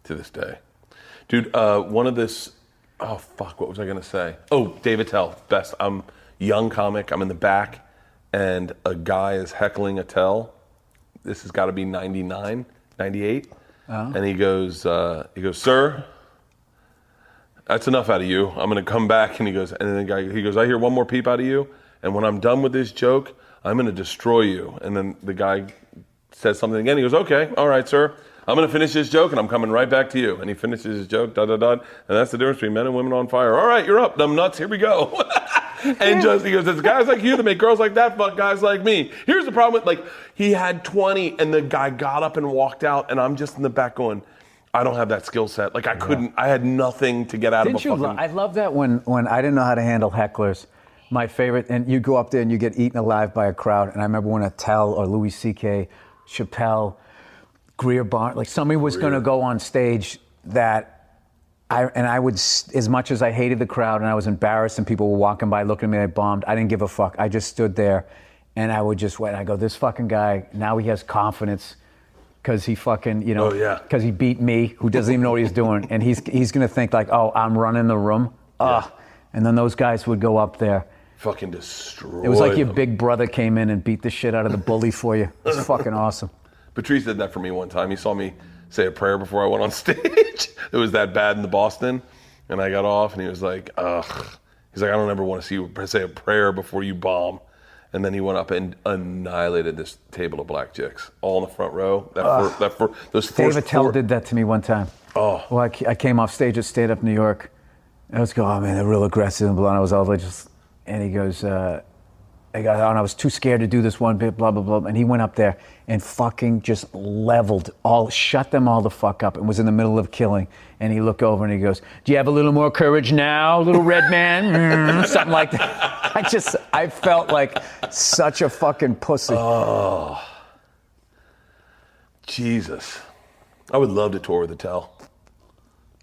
to this day. Dude, one of this, oh fuck, what was I gonna say? Oh, Dave Attell, best. I'm young comic, I'm in the back, and a guy is heckling Attell. This has gotta be 99, 98. And he goes, sir, that's enough out of you. I'm gonna come back. And he goes, he goes, I hear one more peep out of you, and when I'm done with this joke, I'm gonna destroy you. And then the guy says something again. He goes, okay, all right, sir. I'm gonna finish this joke, and I'm coming right back to you. And he finishes his joke, and that's the difference between men and women on fire. All right, you're up, dumb nuts. Here we go. And just he goes, it's guys like you that make girls like that fuck guys like me. Here's the problem with, like, he had 20, and the guy got up and walked out, and I'm just in the back going, I don't have that skill set. Like, I couldn't, I had nothing to get out of a fucking... I love that when I didn't know how to handle hecklers. My favorite, and you go up there and you get eaten alive by a crowd. And I remember when Attell or Louis C.K., Chappelle, Greer Barnes, like somebody was going to go on stage that I would, as much as I hated the crowd and I was embarrassed and people were walking by looking at me, I bombed. I didn't give a fuck. I just stood there and I would just wait. I go, this fucking guy, now he has confidence because he fucking, you know, because he beat me, who doesn't even know what he's doing. And he's going to think like, oh, I'm running the room. And then those guys would go up there. Fucking destroy. It was like your big brother came in and beat the shit out of the bully for you. It was fucking awesome. Patrice did that for me one time. He saw me say a prayer before I went on stage. It was that bad in the Boston. And I got off and he was like, ugh. He's like, I don't ever want to see you say a prayer before you bomb. And then he went up and annihilated this table of black chicks, all in the front row. Dave Attell did that to me one time. Oh. Well, I came off stage at Stand Up New York. I was going, oh man, they're real aggressive and blah. And I was all like, and he goes, I was too scared to do this one bit, blah, blah, blah. And he went up there and fucking just shut them all the fuck up and was in the middle of killing. And he looked over and he goes, do you have a little more courage now, little red man? Something like that. I felt like such a fucking pussy. Oh, Jesus. I would love to tour with Attell,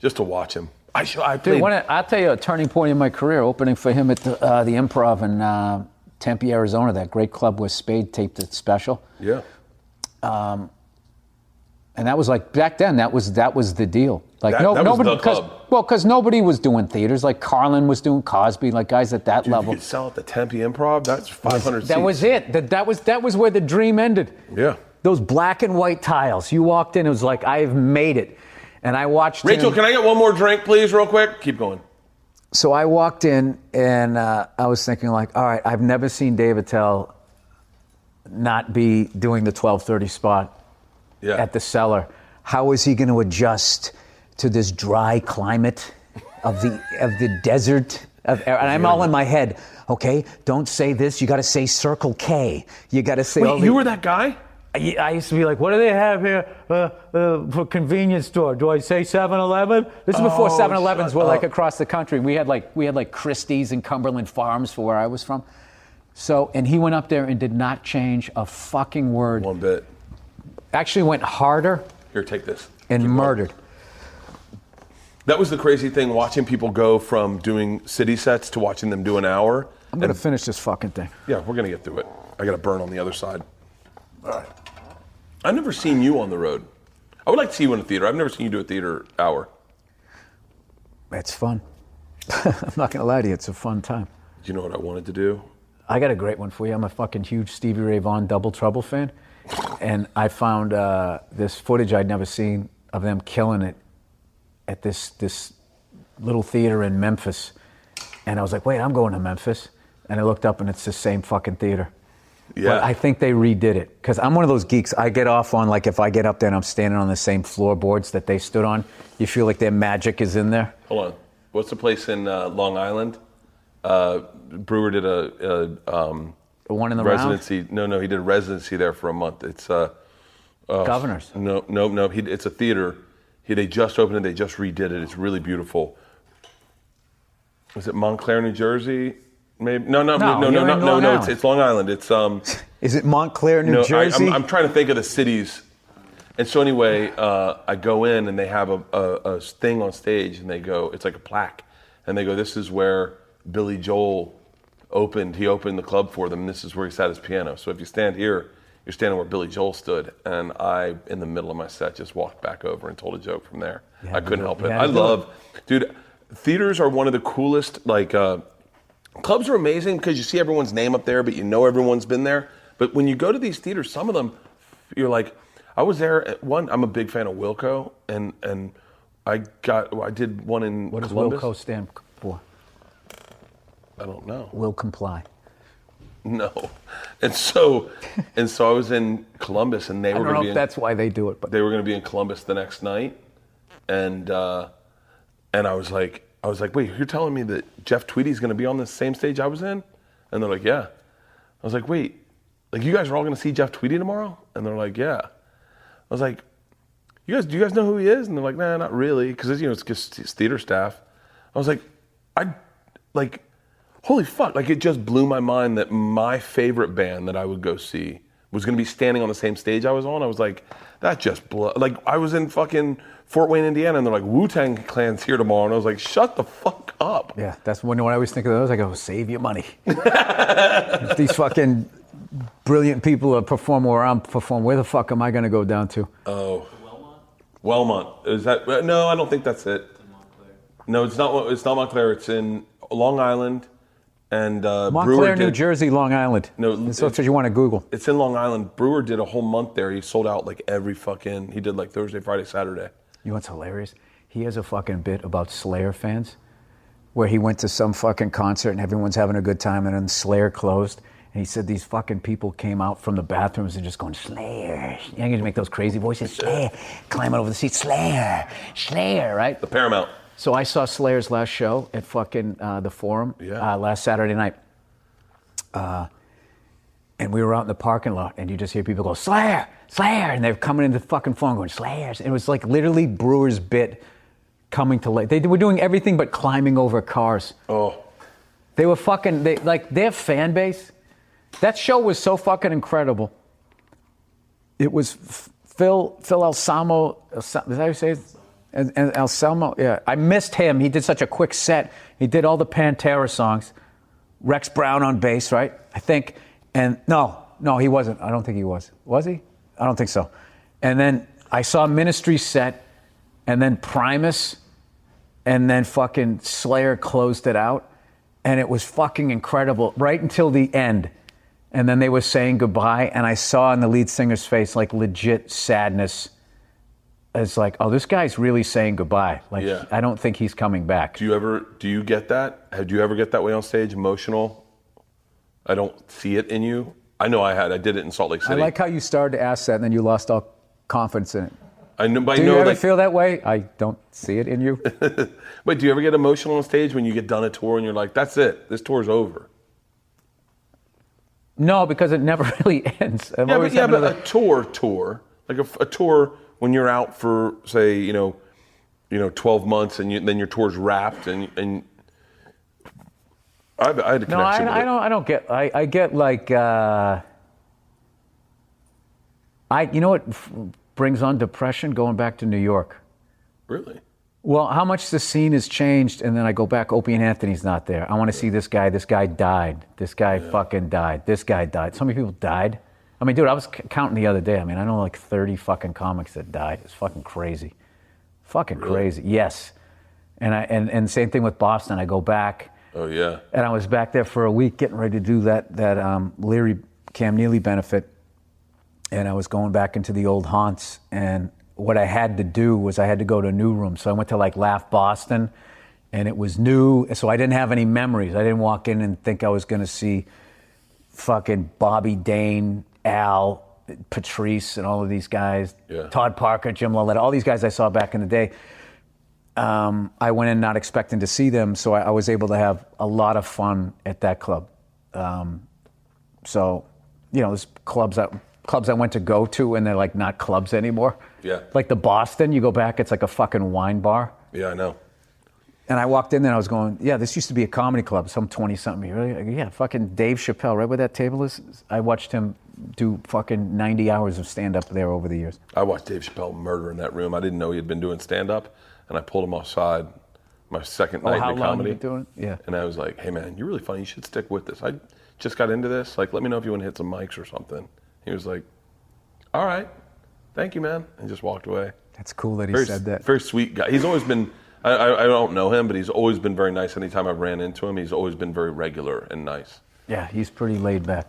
just to watch him. I'll tell you a turning point in my career, opening for him at the Improv in Tempe, Arizona, that great club where Spade taped its special. Yeah. And that was like, back then, that was the deal. Like nobody, because nobody was doing theaters. Like Carlin was doing Cosby, like guys at that level. You could sell at the Tempe Improv. That's 500 seats. That was it. That was where the dream ended. Yeah. Those black and white tiles. You walked in, it was like, I've made it. And I watched Rachel, can I get one more drink, please, real quick? Keep going. So I walked in and I was thinking like, all right, I've never seen Dave Attell not be doing the 12:30 spot at the Cellar. How is he going to adjust to this dry climate of the desert? And I'm all in my head. Okay, don't say this. You got to say Circle K. You got to say. Wait, you were that guy? I used to be like, what do they have here for convenience store? Do I say 7-Eleven? This is before 7-Elevens were like across the country. We had like Christie's and Cumberland Farms for where I was from. So, and he went up there and did not change a fucking word. One bit. Actually went harder. Here, take this. And murdered. That was the crazy thing, watching people go from doing city sets to watching them do an hour. I'm going to finish this fucking thing. Yeah, we're going to get through it. I got to burn on the other side. All right. I've never seen you on the road. I would like to see you in a theater. I've never seen you do a theater hour. It's fun. I'm not going to lie to you. It's a fun time. Do you know what I wanted to do? I got a great one for you. I'm a fucking huge Stevie Ray Vaughan Double Trouble fan. And I found this footage I'd never seen of them killing it at this little theater in Memphis. And I was like, wait, I'm going to Memphis. And I looked up and it's the same fucking theater. Yeah. But I think they redid it. Because I'm one of those geeks. I get off on, like, if I get up there and I'm standing on the same floorboards that they stood on, you feel like their magic is in there. Hold on. What's the place in Long Island? Brewer did a one in the residency. Round? No, he did a residency there for a month. It's Governors. No. It's a theater. They just opened it. They just redid it. It's really beautiful. Was it Montclair, New Jersey? Maybe no. It's Long Island. It's Is it Montclair, New Jersey? I'm trying to think of the cities. And so anyway, I go in and they have a thing on stage, and they go, it's like a plaque, and they go, this is where Billy Joel opened. He opened the club for them, and this is where he sat his piano. So if you stand here, you're standing where Billy Joel stood, and I, in the middle of my set, just walked back over and told a joke from there. I couldn't help it. I love, dude, theaters are one of the coolest, like, clubs are amazing because you see everyone's name up there, but you know everyone's been there. But when you go to these theaters, some of them, you're like, I was there at one, I'm a big fan of Wilco, and I did one in What does Columbus. Wilco stand for? I don't know. Will comply. No. And so I was in Columbus, and they were I going don't to know be if that's why they do it, but they were going to be in Columbus the next night, and I was like, wait, you're telling me that Jeff Tweedy's going to be on the same stage I was in? And they're like, yeah. I was like, wait, like you guys are all going to see Jeff Tweedy tomorrow? And they're like, yeah. I was like, do you guys know who he is? And they're like, nah, not really, because it's just theater staff. I was like, holy fuck! Like it just blew my mind that my favorite band that I would go see was going to be standing on the same stage I was on. I was like, that just blew. Like I was in fucking Fort Wayne, Indiana, and they're like, Wu-Tang Clan's here tomorrow, and I was like, shut the fuck up. yeah, that's when I always think of those. I go, save your money. If these fucking brilliant people are performing where I'm performing, where the fuck am I going to go down to? Oh, Wellmont. Is that? No, I don't think that's it. No, it's not. It's not Montclair. It's in Long Island. And Montclair, New Jersey, Long Island. No, that's what you want to Google. It's in Long Island. Brewer did a whole month there. He sold out like every fucking. He did like Thursday, Friday, Saturday. You know what's hilarious? He has a fucking bit about Slayer fans, where he went to some fucking concert and everyone's having a good time, and then Slayer closed, and he said these fucking people came out from the bathrooms and just going Slayer. You know, you make those crazy voices, Slayer, climbing over the seat, Slayer, Slayer, right? The Paramount. So I saw Slayer's last show at fucking the Forum last Saturday night. And we were out in the parking lot, and you just hear people go, Slayer, Slayer, and they're coming into the fucking Forum going, Slayers. And it was like literally Brewer's bit coming to life. They were doing everything but climbing over cars. Oh. They were fucking, their fan base, that show was so fucking incredible. It was Phil Alsamo, is that how you say it? And Anselmo, yeah. I missed him. He did such a quick set. He did all the Pantera songs. Rex Brown on bass, right? I think. And no, he wasn't. I don't think he was. Was he? I don't think so. And then I saw Ministry set, and then Primus, and then fucking Slayer closed it out. And it was fucking incredible right until the end. And then they were saying goodbye, and I saw in the lead singer's face like legit sadness. It's like, oh, this guy's really saying goodbye. Like, I don't think he's coming back. Do you get that? Do you ever get that way on stage, emotional? I don't see it in you. I know I did it in Salt Lake City. I like how you started to ask that, and then you lost all confidence in it. I know, but do you ever feel that way? I don't see it in you. Wait, do you ever get emotional on stage when you get done a tour and you're like, that's it, this tour's over? No, because it never really ends. But a tour, like a tour when you're out for, say, 12 months and then your tour's wrapped and I had a connection with it. I don't get. I get like. You know what brings on depression? Going back to New York. Really? Well, how much the scene has changed, and then I go back. Opie and Anthony's not there. I want to see this guy. This guy died. This guy fucking died. This guy died. So many people died. I mean, dude, I was counting the other day. I mean, I know like 30 fucking comics that died. It's fucking crazy. Fucking crazy. Yes. And same thing with Boston. I go back. Oh, yeah. And I was back there for a week getting ready to do that Leary Cam Neely benefit. And I was going back into the old haunts. And what I had to do was I had to go to a new room. So I went to like Laugh Boston, and it was new. So I didn't have any memories. I didn't walk in and think I was going to see fucking Bobby Dane, Al, Patrice, and all of these guys. Yeah. Todd Parker, Jim Loletta, all these guys I saw back in the day. I went in not expecting to see them, so I was able to have a lot of fun at that club. So, there's clubs I went to go to, and they're like not clubs anymore. Yeah. Like the Boston, you go back, it's like a fucking wine bar. Yeah, I know. And I walked in there and I was going, yeah, this used to be a comedy club, some 20-something. Really? Yeah, fucking Dave Chappelle, right where that table is. I watched him do fucking 90 hours of stand-up there over the years. I watched Dave Chappelle murder in that room. I didn't know he had been doing stand-up, and I pulled him offside my second night how in long comedy. you been doing it? Yeah. And I was like, hey, man, you're really funny. You should stick with this. I just got into this. Like, let me know if you want to hit some mics or something. He was like, all right, thank you, man, and just walked away. That's cool that he Very, said that. very sweet guy. He's always been, I don't know him, but he's always been very nice. Anytime I've ran into him, he's always been very regular and nice. Yeah, he's pretty laid back.